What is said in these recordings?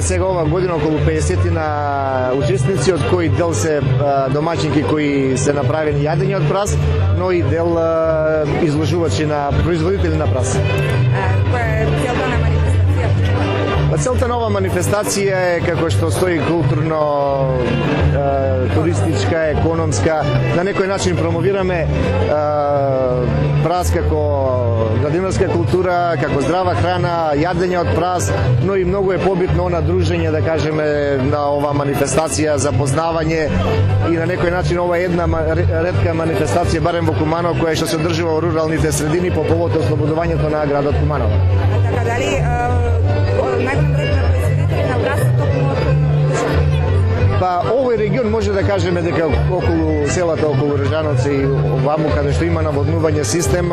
сме сега ова година околу 50 учесници, од кои дел се домаќинки кои се направени јадење од прас, но и дел изложувачи на производители на прас. Која е целта на манифестацијата? Целта на ова манифестација е, како што стои, културно, туристичка, економска, на некој начин промовираме прас како градинарска култура, како здрава храна, јадење од прас, но и многу е побитно на дружење, да кажеме, на ова манифестација, запознавање и на некој начин ова е една ретка манифестација, барем во Куманово, која што се одржува во руралните средини по повод ослободувањето на градот Куманово. Така, дали најголем број на производители на прас токму од Па овој регион може да кажеме дека околу селата околу Режановци и ваму каде што има наводнување систем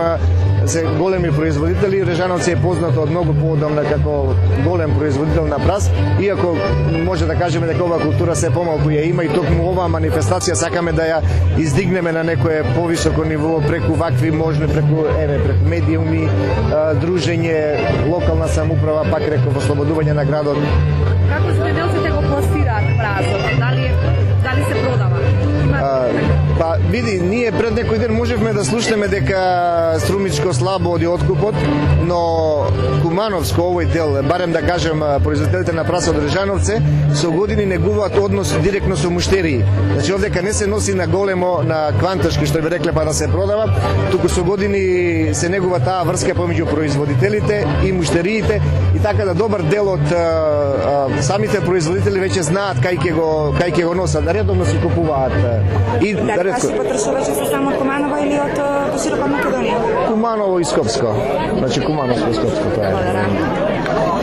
се големи производители. Режановци е познато од многу поодамна како голем производител на прас, иако може да кажеме дека оваа култура се помалку ја има и токму оваа манифестација сакаме да ја издигнеме на некое повисоко ниво преку вакви можни, преку медиуми, дружење, локална самоуправа, пак реков, ослободување на градот. Како земјоделците го пласираат празот? Дали се продава? Па види, ние пред некој ден можевме да слушнеме дека Струмичко слабо оди откупот, но Кумановско овој дел, барем да кажем производителите на прас од Режановце, со години негуваат однос директно со муштерии. Значи овдека не се носи на големо, на кванташки, што би рекле, па да се продава, туку со години се негува таа врска помеѓу производителите и муштериите, и така да добар дел од самите производители веќе знаат кај ќе го носат, да редовно си купуваат. И ваши потрошувачи се само Куманово или од широка Македонија? Куманово и Скопско. Значи Кумановско и Скопско тоа е.